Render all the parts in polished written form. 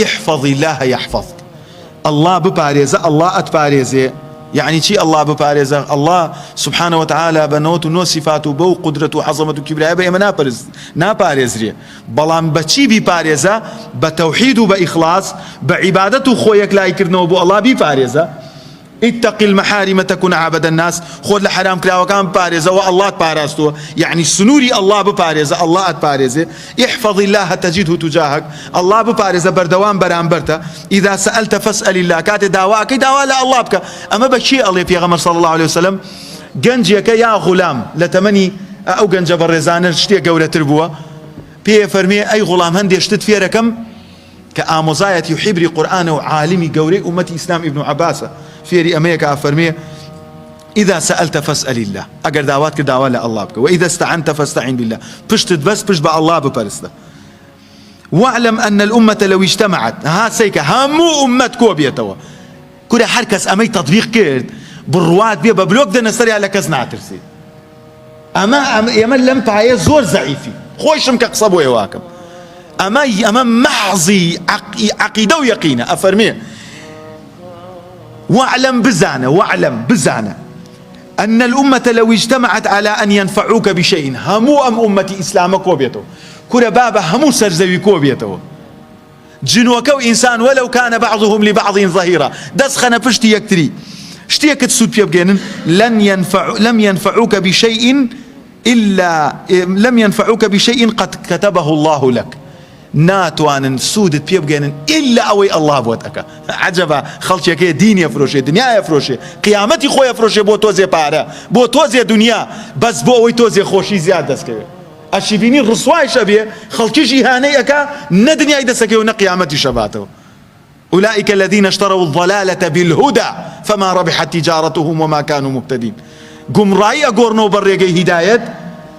احفظ الله يحفظك. الله بباريزة الله أتباريزة. يعني شي الله بباريزة الله سبحانه وتعالى بنوت ونو صفاته بو قدرته وعظمته وكبرياء بأما ناباريزري بلان بشي بباريزة بتوحيد وبإخلاص بعبادته خويك لا يكرنه بو الله بباريزة. اتق المحارم تكون عبد الناس. خود لحرام كلا وكان باريزة والله تبارزته. يعني سنوري الله بباريزة الله أتباريزة. احفظ الله تجده تجاهك. الله بباريزة بردوان برامبرته. إذا سألت فاسأل الله. كات دعواك دعوة لا الله بك. أما بشي الله في غمر صلى الله عليه وسلم جنجيك يا غلام لتمني أو جنج برزانة شتي جورة تربوة بيه فرمي أي غلام هندي اشتد في ركم كآموزاية يحبري قرآن وعالمي جوري أمتي إسلام ابن عباسة في أمريكا فرمي إذا سألت فاسأل الله. أجر دعواتك دعوة لا الله بك. وإذا استعنت فاستعين بالله. بشتد بس بقى الله ببرسته. واعلم أن الأمة لو اجتمعت ها سيك همو أمة كوبيتوا كل حركة أمي تطبيق كيرد بالرواد بيه ببلوك ده نسري على كزنا ترسي أما يمن لم تعي زور زعيفي خوشم كقصبوا يواكم أما محظي عقيدة ويقينة أفرمي واعلم بزانة أن الأمة لو اجتمعت على أن ينفعوك بشيء همو أمتي إسلامك وبيته كل بابا همو سرزوي كوبيته جنوكو إنسان ولو كان بعضهم لبعض ظهيرا دسخنا بشتي يكتري شتيك تسود بيبجين لم ينفعوك بشيء إلا لم ينفعوك بشيء قد كتبه الله لك ناتوان سودت بيبجين إلا أوي الله بوتك عجبا خلش يكي دين يفروشي دنيا يفروشي قيامتي خو يفروشي بو توزي بارا بو توزي دنيا بس بو أوي توزي خوشي زيادة سكي الشبيني رسواي شبيه خلشي جهاني أكا ندنيا إذا سكي ونقيامتي شباته أولئك الذين اشتروا الضلالة بالهدى فما ربحت تجارتهم وما كانوا مهتدين. قم رأي أقورنو بريقي هداية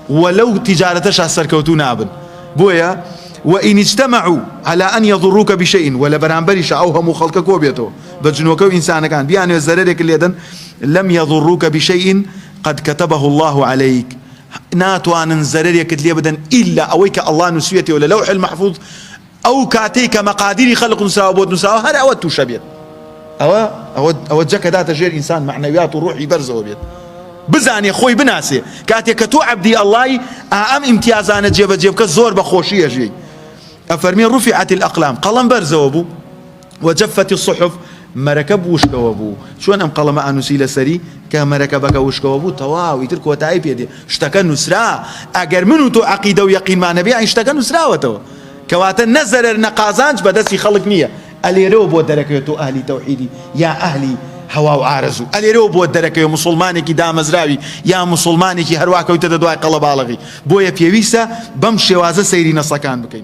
ولو تجارتش السركوتو نابن بويا وإن اجتمعوا على أن يضروك بشيء ولا برانبريش أوهموا خلقك وبيته بجنوك إنسان كان بيعني الزرارك اللي لم يضروك بشيء قد كتبه الله عليك ناتو أن زرارك اللي بدن إلا أويك الله نسويته ولا لوح المحفوظ أو كاتيك مقادير خلق نساء وبود نساء هذا أود تشبيت أود جك ذات جير إنسان معنويات وروحي برزه بيت بزاني خوي بناسي كاتيك تو عبدي الله أم امتيازان جيبك الزور بخوشية جي أفرمي رفعت الأقلام قلم برزه أبو وجفت الصحف مركب وشكوابو شون أم قلم أنسيل سري كمركبك وشكوابو تواوي تلك وتعيب يدي اشتكى نسرا أجر منو تو عقيدة ويقين ما نبي اشتكى نسرا وتو كواتا نزل النقازانج بدسي خلق نية اليرو بو دركيتو أهلي توحيدي يا أهلي هوا وعارزو اليرو بو دركيو مسلمانك دا مزراوي يا مسلمانك هرواك ويتدواي قلب عالغي بو يبيويسا بمشي وازا سيري نصكان بكين